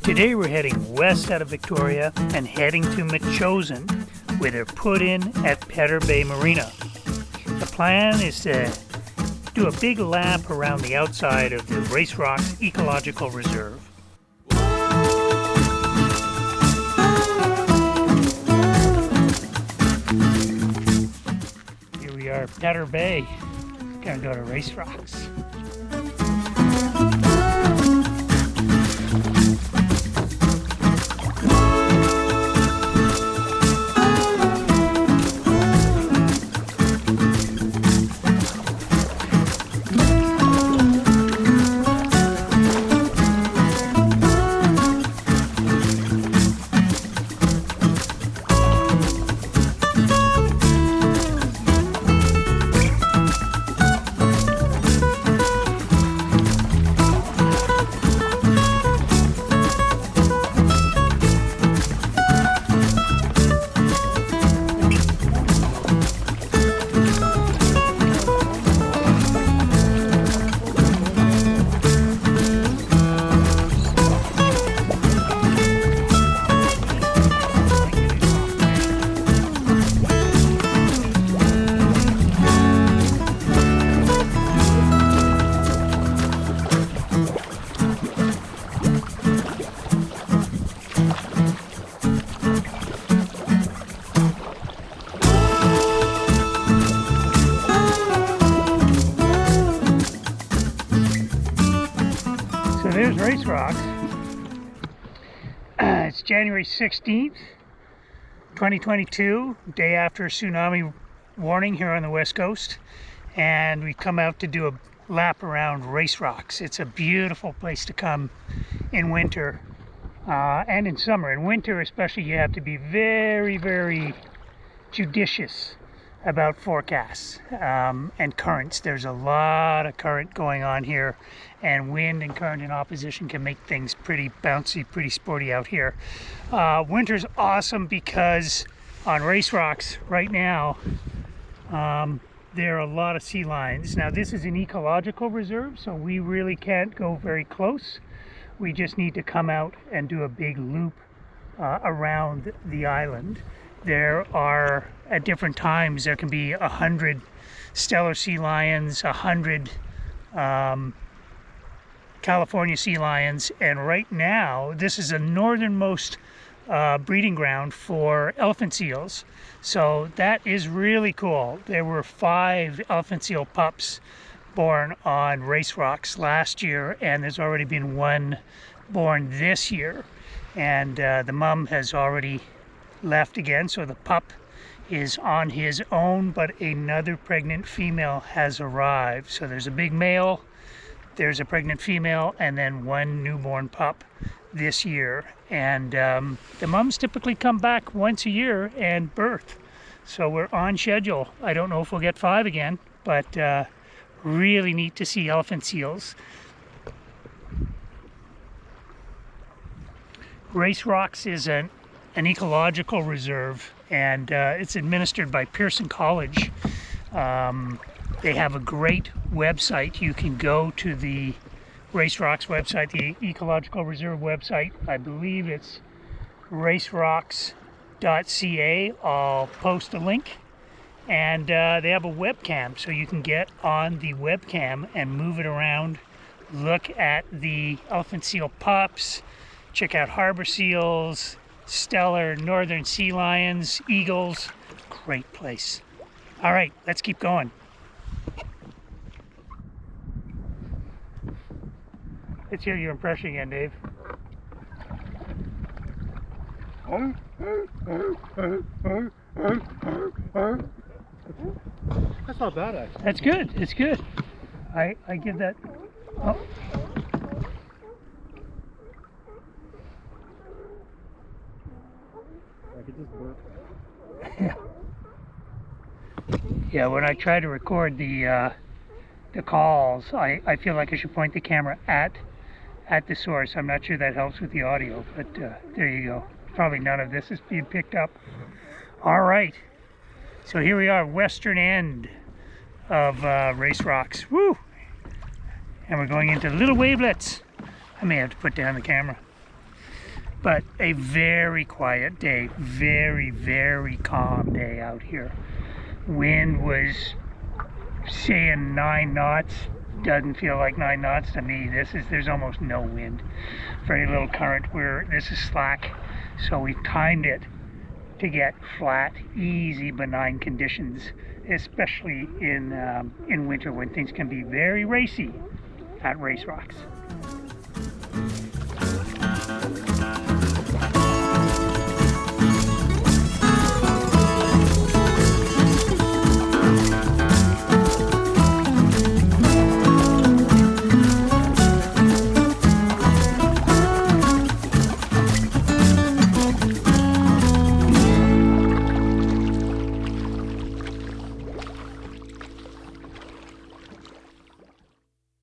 Today we're heading west out of Victoria and heading to Metchosin, where they're put in at Petter Bay Marina. The plan is to do a big lap around the outside of the Race Rocks Ecological Reserve. Here we are, Petter Bay. Gonna go to Race Rocks. So there's Race Rocks. It's January 16th, 2022, day after a tsunami warning here on the West Coast. And we've come out to do a lap around Race Rocks. It's a beautiful place to come in winter and in summer. In winter especially, you have to be very, very judicious about forecasts and currents. There's a lot of current going on here, and wind and current in opposition can make things pretty bouncy, pretty sporty out here. Winter's awesome because on Race Rocks right now there are a lot of sea lions. Now this is an ecological reserve, so we really can't go very close. We just need to come out and do a big loop around the island. There are, at different times, there can be 100 Steller sea lions, 100 California sea lions, and right now this is the northernmost breeding ground for elephant seals. So that is really cool. There were 5 elephant seal pups born on Race Rocks last year, and there's already been 1 born this year, and the mom has already left again, so the pup is on his own, but another pregnant female has arrived. So there's a big male, there's a pregnant female, and then 1 newborn pup this year. And the mums typically come back once a year and birth, so we're on schedule. I don't know if we'll get 5 again, but really neat to see elephant seals. Race Rocks is an ecological reserve, and it's administered by Pearson College. They have a great website. You can go to the Race Rocks website, the Ecological Reserve website. I believe it's racerocks.ca. I'll post a link. And they have a webcam, so you can get on the webcam and move it around, look at the elephant seal pups, check out harbor seals, Steller, northern sea lions, eagles. Great place. All right, let's keep going. Let's hear your impression again, Dave. That's not bad, actually. That's good. It's good. I give that. Oh. Yeah. Yeah, when I try to record the calls, I feel like I should point the camera at the source. I'm not sure that helps with the audio, but there you go. Probably none of this is being picked up. All right, so here we are, western end of Race Rocks. Woo! And we're going into little wavelets. I may have to put down the camera. but a very quiet day, very, very calm day out here. Wind was saying 9 knots. Doesn't feel like 9 knots to me. There's almost no wind. Very little current. This is slack, so we timed it to get flat, easy, benign conditions, especially in winter when things can be very racy at Race Rocks.